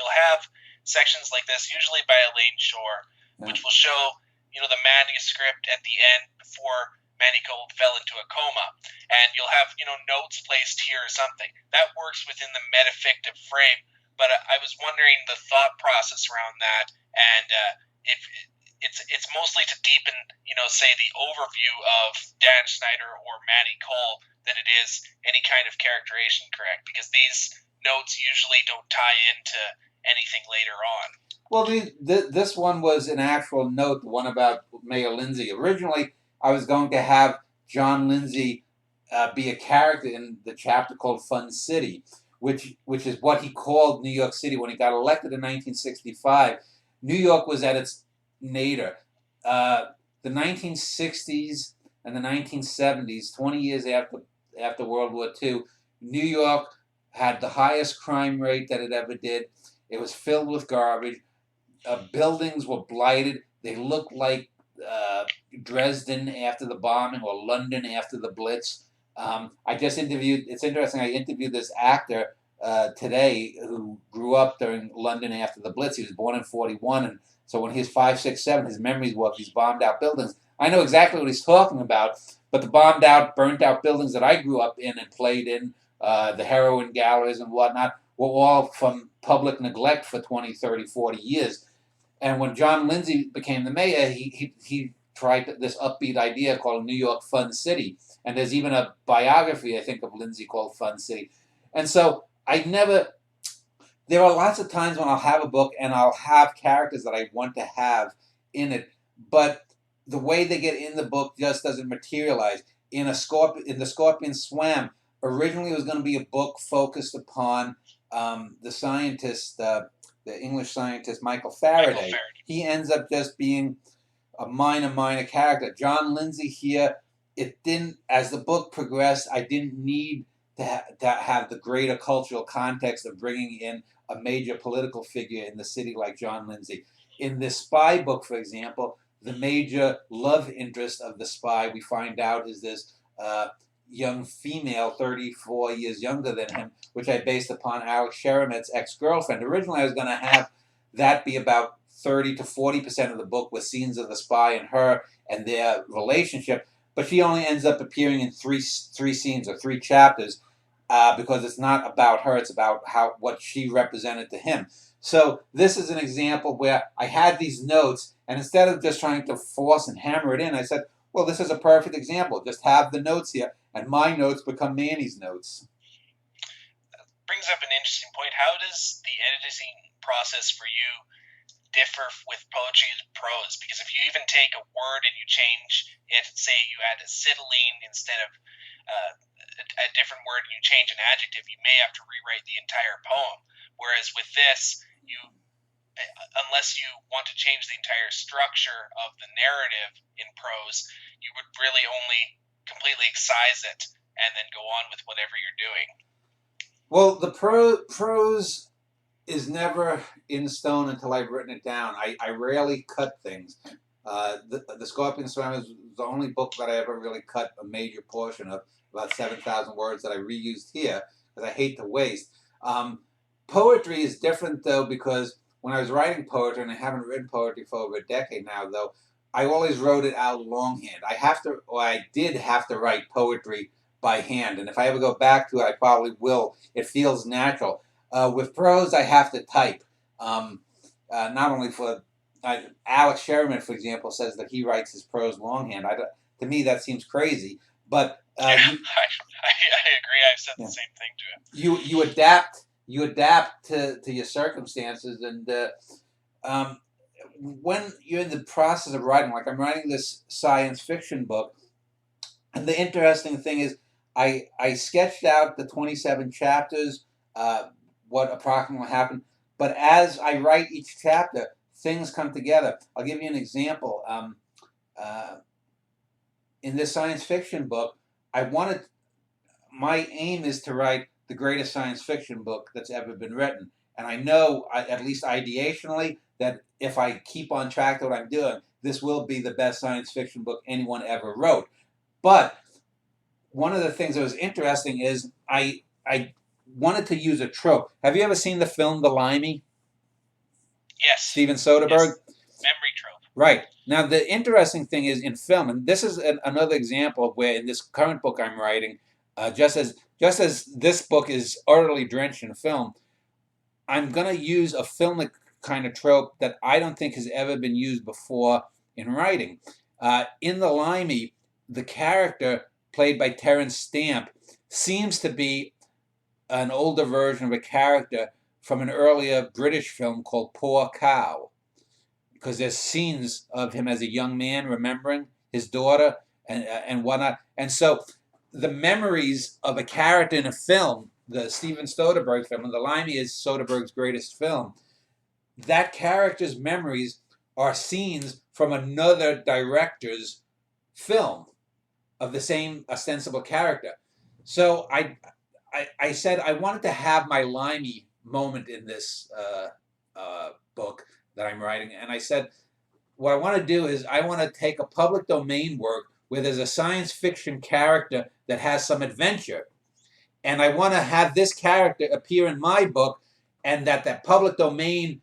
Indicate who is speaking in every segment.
Speaker 1: you'll have sections like this, usually by Elaine Shore, which will show, the manuscript at the end before Manico fell into a coma, and you'll have, notes placed here or something. That works within the metafictive frame, but I was wondering the thought process around that, and if it's mostly to deepen, say the overview of Dan Schneider or Manny Cole than it is any kind of characterization, correct? Because these notes usually don't tie into anything later on.
Speaker 2: Well, this one was an actual note, the one about Mayor Lindsay. Originally, I was going to have John Lindsay be a character in the chapter called Fun City, which is what he called New York City when he got elected in 1965. New York was at its nadir. The 1960s and the 1970s, 20 years after World War II, New York had the highest crime rate that it ever did. It was filled with garbage. Buildings were blighted. They looked like Dresden after the bombing or London after the Blitz. It's interesting, I interviewed this actor today who grew up during London after the Blitz. He was born in 41, and so when he was 5, 6, 7, his memories were of these bombed out buildings. I know exactly what he's talking about, but the bombed out, burnt out buildings that I grew up in and played in, the heroin galleries and whatnot, were all from public neglect for 20, 30, 40 years. And when John Lindsay became the mayor, he tried this upbeat idea called New York Fun City. And there's even a biography, I think, of Lindsay called Fun City. And so there are lots of times when I'll have a book and I'll have characters that I want to have in it, but the way they get in the book just doesn't materialize. In The Scorpion Swam, originally it was going to be a book focused upon the scientist, the English scientist Michael Faraday. He ends up just being a minor character. John Lindsay here, it didn't, as the book progressed, I didn't need to have the greater cultural context of bringing in a major political figure in the city like John Lindsay. In this spy book, for example, the major love interest of the spy, we find out, is this young female, 34 years younger than him, which I based upon Alex Sherimet's ex-girlfriend. Originally, I was going to have that be about 30 to 40% of the book with scenes of the spy and her and their relationship, but she only ends up appearing in three scenes or 3 chapters because it's not about her, it's about what she represented to him. So this is an example where I had these notes, and instead of just trying to force and hammer it in, I said, well, this is a perfect example. Just have the notes here, and my notes become Manny's notes.
Speaker 1: That brings up an interesting point. How does the editing process for you differ with poetry and prose? Because if you even take a word and you change it, say you add acetylene instead of a different word and you change an adjective, you may have to rewrite the entire poem. Whereas with this, unless you want to change the entire structure of the narrative in prose, you would really only completely excise it and then go on with whatever you're doing.
Speaker 2: Well, the prose is never in stone until I've written it down. I rarely cut things. The Scorpion Swam is the only book that I ever really cut a major portion of, about 7,000 words that I reused here, because I hate to waste. Poetry is different, though, because when I was writing poetry, and I haven't written poetry for over a decade now, though, I always wrote it out longhand. I did have to write poetry by hand, and if I ever go back to it, I probably will. It feels natural. With prose, I have to type. Not only for Alex Sherimet, for example, says that he writes his prose longhand. To me, that seems crazy. But
Speaker 1: I agree. I've said the same thing to him.
Speaker 2: You adapt. You adapt to your circumstances, and when you're in the process of writing, like I'm writing this science fiction book, and the interesting thing is, I sketched out the 27 chapters, what approximately happened, but as I write each chapter, things come together. I'll give you an example. In this science fiction book, my aim is to write the greatest science fiction book that's ever been written. And I know, at least ideationally, that if I keep on track to what I'm doing, this will be the best science fiction book anyone ever wrote. But one of the things that was interesting is I wanted to use a trope. Have you ever seen the film The Limey?
Speaker 1: Yes.
Speaker 2: Steven Soderbergh.
Speaker 1: Yes. Memory trope.
Speaker 2: Right. Now, the interesting thing is in film, and this is another example of where in this current book I'm writing, just as this book is utterly drenched in film, I'm going to use a filmic kind of trope that I don't think has ever been used before in writing. In The Limey, the character played by Terence Stamp seems to be an older version of a character from an earlier British film called Poor Cow, because there's scenes of him as a young man remembering his daughter and whatnot. And so the memories of a character in a film, the Steven Soderbergh film, and The Limey is Soderbergh's greatest film, that character's memories are scenes from another director's film of the same ostensible character. So I said I wanted to have my Limey moment in this book that I'm writing, and I said what I want to do is I want to take a public domain work where there's a science fiction character that has some adventure, and I want to have this character appear in my book, and that public domain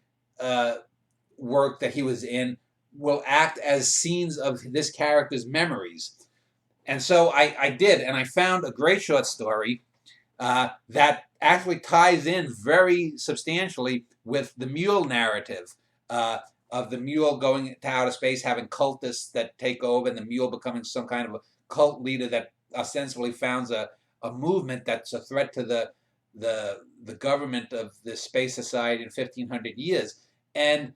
Speaker 2: work that he was in will act as scenes of this character's memories. And so I did, and I found a great short story that actually ties in very substantially with the mule narrative of the mule going to outer space, having cultists that take over, and the mule becoming some kind of a cult leader that ostensibly founds a movement that's a threat to the government of the space society in 1500 years. And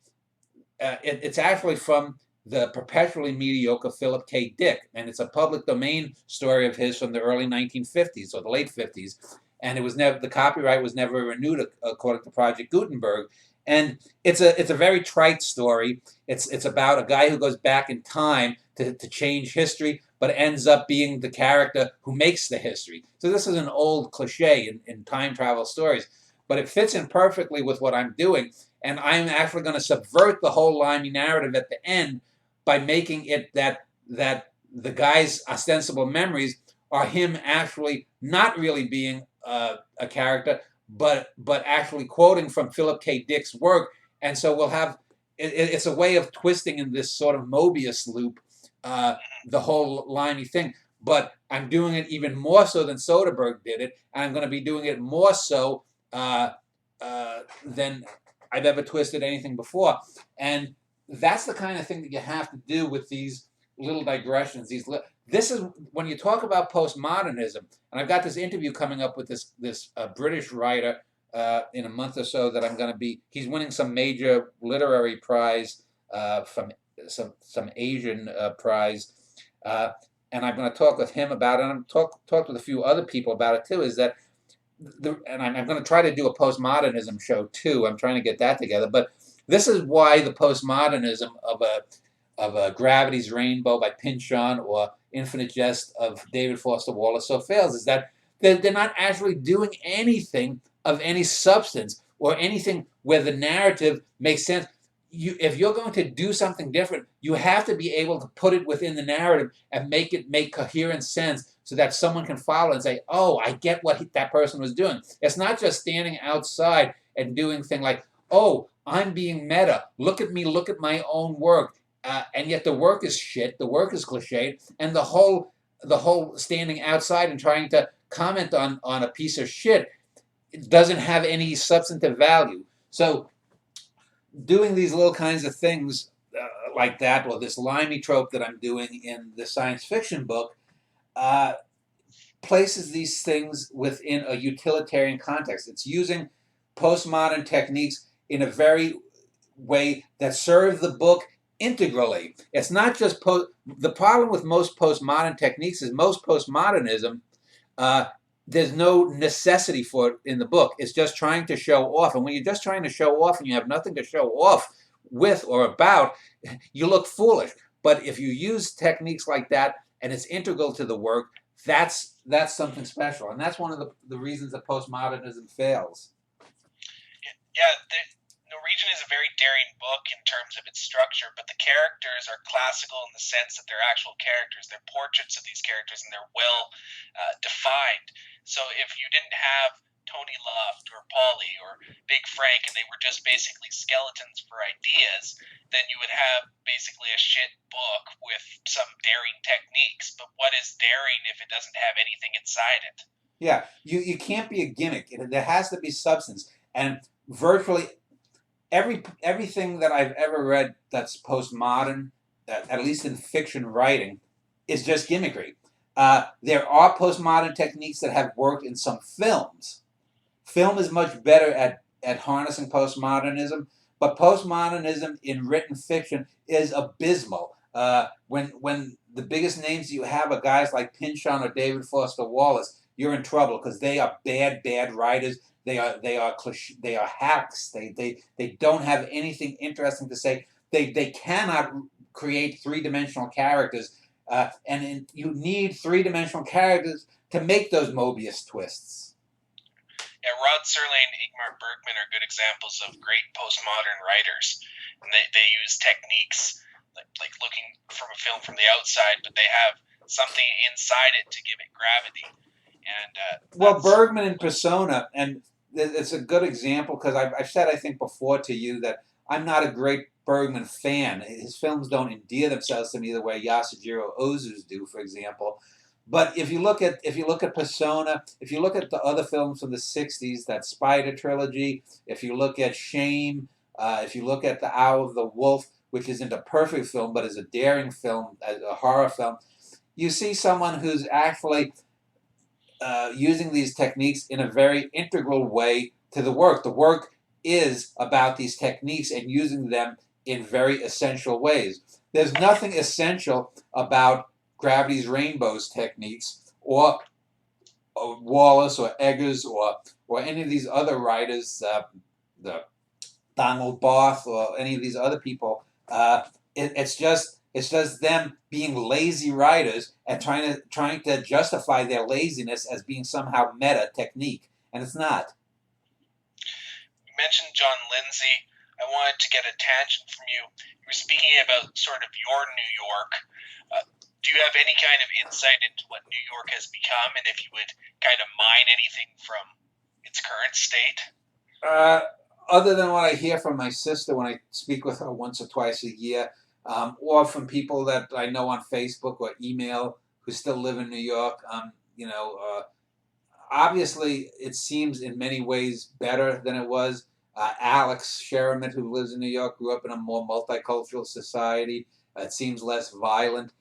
Speaker 2: it's actually from the perpetually mediocre Philip K. Dick, and it's a public domain story of his from the early 1950s or the late 50s, and it was never, the copyright was never renewed according to Project Gutenberg. And it's a very trite story. It's about a guy who goes back in time to change history, but ends up being the character who makes the history. So this is an old cliche in time travel stories, but it fits in perfectly with what I'm doing. And I'm actually going to subvert the whole Limey narrative at the end by making it that the guy's ostensible memories are him actually not really being a character, but actually quoting from Philip K. Dick's work. And so we'll have it's a way of twisting in this sort of Mobius loop the whole Limey thing. But I'm doing it even more so than Soderbergh did it, and I'm going to be doing it more so than I've ever twisted anything before. And that's the kind of thing that you have to do with these little digressions. This is when you talk about postmodernism, and I've got this interview coming up with this British writer in a month or so that I'm going to be. He's winning some major literary prize from some Asian prize, and I'm going to talk with him about it. And I'm talk with a few other people about it too. Is that and I'm going to try to do a postmodernism show too. I'm trying to get that together. But this is why the postmodernism of a Gravity's Rainbow by Pynchon or Infinite Jest of David Foster Wallace so fails, is that they're not actually doing anything of any substance or anything where the narrative makes sense. If you're going to do something different, you have to be able to put it within the narrative and make it make coherent sense so that someone can follow and say, oh, I get what that person was doing. It's not just standing outside and doing things like, oh, I'm being meta. Look at me, look at my own work. And yet the work is shit, the work is cliched, and the whole standing outside and trying to comment on a piece of shit, it doesn't have any substantive value. So doing these little kinds of things like that, or this Limey trope that I'm doing in the science fiction book, places these things within a utilitarian context. It's using postmodern techniques in a very way that serve the book integrally. It's not just the problem with most postmodern techniques is most postmodernism, there's no necessity for it in the book. It's just trying to show off. And when you're just trying to show off and you have nothing to show off with or about, you look foolish. But if you use techniques like that and it's integral to the work, that's something special. And that's one of the reasons that postmodernism fails.
Speaker 1: Yeah, Norwegian is a very daring book in terms of its structure, but the characters are classical in the sense that they're actual characters. They're portraits of these characters, and they're well defined. So if you didn't have Tony Luft or Pauly or Big Frank, and they were just basically skeletons for ideas, then you would have basically a shit book with some daring techniques. But what is daring if it doesn't have anything inside it?
Speaker 2: Yeah, you can't be a gimmick. There has to be substance. And virtually everything that I've ever read that's postmodern, that at least in fiction writing, is just gimmickry. There are postmodern techniques that have worked in some films. Film is much better at harnessing postmodernism, but postmodernism in written fiction is abysmal. When the biggest names you have are guys like Pynchon or David Foster Wallace, you're in trouble because they are bad writers. They are hacks. They don't have anything interesting to say. They cannot create three-dimensional characters, you need three-dimensional characters to make those Mobius twists.
Speaker 1: Yeah, Rod Serling and Ingmar Bergman are good examples of great postmodern writers, and they use techniques like looking from a film from the outside, but they have something inside it to give it gravity. And
Speaker 2: well, Bergman in Persona, and it's a good example because I've said I think before to you that I'm not a great Bergman fan. His films don't endear themselves to me the way Yasujiro Ozu's do, for example. But if you look at Persona, if you look at the other films from the '60s, that Spider trilogy, if you look at Shame, if you look at The Hour of the Wolf, which isn't a perfect film but is a daring film, a horror film, you see someone who's actually using these techniques in a very integral way to the work. The work is about these techniques and using them in very essential ways. There's nothing essential about Gravity's Rainbows techniques or Wallace or Eggers or any of these other writers, the Donald Barth or any of these other people. It's just them being lazy writers and trying to justify their laziness as being somehow meta technique, and it's not.
Speaker 1: You mentioned John Lindsay. I wanted to get a tangent from you. You were speaking about sort of your New York. Do you have any kind of insight into what New York has become, and if you would kind of mine anything from its current state?
Speaker 2: Other than what I hear from my sister when I speak with her once or twice a year, or from people that I know on Facebook or email who still live in New York, obviously it seems in many ways better than it was. Alex Sherman, who lives in New York, grew up in a more multicultural society. It seems less violent.